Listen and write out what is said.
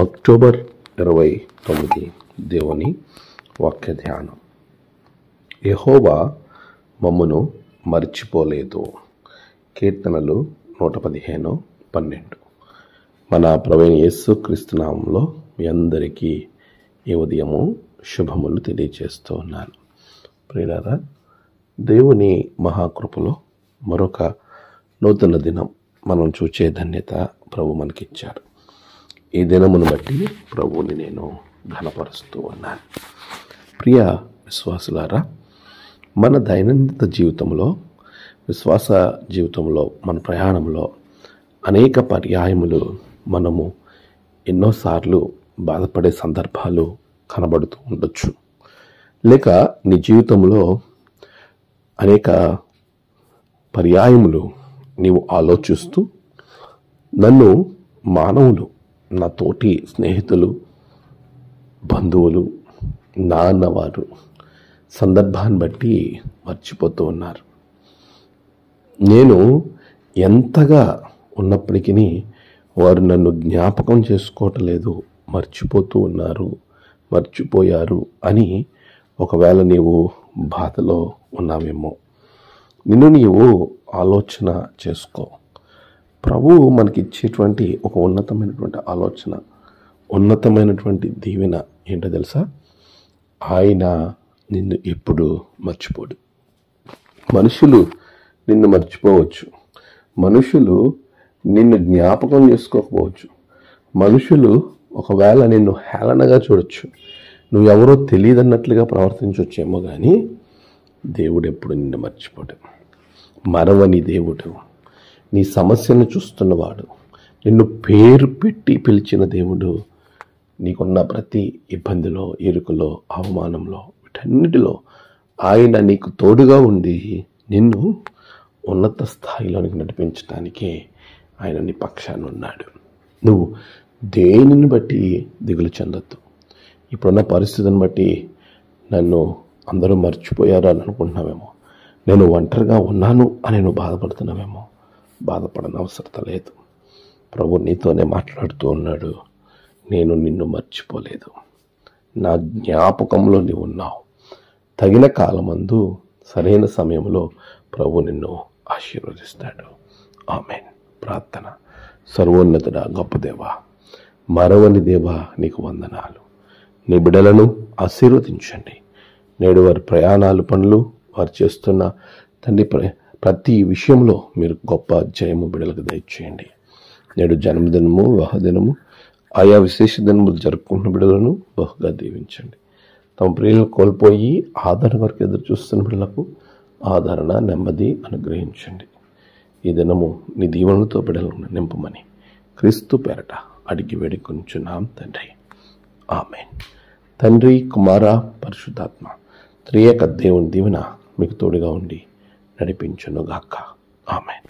October 29 దేవుని వాక్య ధ్యానం. యెహోవా మమ్మును మర్చిపోలేదు. కీర్తనలు 115:12. మన ప్రభువైన యేసుక్రీస్తు నామములో మీ అందరికీ ఈ ఉదయము శుభములు తెలియజేస్తూ ఉన్నాను. ప్రియులారా, దేవుని మహాకృపలో మరొక నూతన దినం మనం చూచే ధన్యత ప్రభు మనకిచ్చాడు. ఈ దినమును బట్టి ప్రభువుని నేను ఘనపరుస్తూ ఉన్నాను. ప్రియ విశ్వాసులారా, మన దైనందిన జీవితంలో, విశ్వాస జీవితంలో, మన ప్రయాణంలో అనేక పర్యాయములు మనము ఎన్నోసార్లు బాధపడే సందర్భాలు కనబడుతూ ఉండొచ్చు. లేక నీ జీవితంలో అనేక పర్యాయములు నీవు ఆలోచిస్తూ, నన్ను మానవులు, నా తోటి స్నేహితులు, బంధువులు, నా అన్నవారు సందర్భాన్ని బట్టి మర్చిపోతూ ఉన్నారు. నేను ఎంతగా ఉన్నప్పటికీ వారు నన్ను జ్ఞాపకం చేసుకోవట్లేదు, మర్చిపోయారు అని ఒకవేళ నీవు బాధలో ఉన్నావేమో. నిన్ను నీవు ఆలోచన చేసుకో. ప్రభువు మనకిచ్చేటువంటి ఒక ఉన్నతమైనటువంటి ఆలోచన, ఉన్నతమైనటువంటి దీవెన ఏంటో తెలుసా? ఆయన నిన్ను ఎప్పుడు మర్చిపోడు. మనుషులు నిన్ను మర్చిపోవచ్చు, మనుషులు నిన్ను జ్ఞాపకం చేసుకోకపోవచ్చు, మనుషులు ఒకవేళ నిన్ను హేళనగా చూడొచ్చు, నువ్వెవరో తెలియదన్నట్లుగా ప్రవర్తించవచ్చేమో, కానీ దేవుడు ఎప్పుడు నిన్ను మర్చిపోడు. మరవని దేవుడు, నీ సమస్యను చూస్తున్నవాడు, నిన్ను పేరు పెట్టి పిలిచిన దేవుడు, నీకున్న ప్రతి ఇబ్బందిలో, ఇరుకులో, అవమానంలో, వీటన్నిటిలో ఆయన నీకు తోడుగా ఉండి నిన్ను ఉన్నత స్థాయిలోనికి నడిపించడానికే ఆయన నీ పక్షాన ఉన్నాడు. నువ్వు దేనిని బట్టి దిగులు చెందొద్దు. ఇప్పుడున్న పరిస్థితిని బట్టి నన్ను అందరూ మర్చిపోయారు అని అనుకుంటున్నావేమో, నేను ఒంటరిగా ఉన్నాను అని నువ్వు బాధపడుతున్నావేమో. బాధపడని అవసరం లేదు. ప్రభు నీతోనే మాట్లాడుతూ ఉన్నాడు. నేను నిన్ను మర్చిపోలేదు, నా జ్ఞాపకంలో నీవు ఉన్నావు. తగిన కాలమందు, సరైన సమయంలో ప్రభు నిన్ను ఆశీర్వదిస్తాడు. ఆమేన్. ప్రార్థన. సర్వోన్నతుడా, గొప్ప దేవా, మరవని దేవా, నీకు వందనాలు. నీ బిడ్డలను ఆశీర్వదించండి. నేడు వారి ప్రయాణాలు, పనులు, వారు చేస్తున్న తండ్రి ప్రతి విషయంలో మీరు గొప్ప జయము బిడ్డలకు దయచేయండి. నేడు జన్మదినము, వివాహదినము, ఆయా విశేష దినములు జరుపుకుంటున్న బిడ్డలను బహుగా దీవించండి. తమ ప్రియులను కోల్పోయి ఆదరణ వరకు ఎదురు చూస్తున్న బిడ్డలకు ఆదరణ, నెమ్మది అనుగ్రహించండి. ఈ దినము నీ దీవెనలతో బిడ్డలను నింపమని క్రీస్తు పేరట అడిగి వేడుకొంచున్నాం తండ్రి. ఆమేన్. తండ్రి, కుమార, పరిశుద్ధాత్మ త్రియేక దేవుని దీవెన మీకు తోడుగా ఉండి నడిపించునుగాక. ఆమేన్.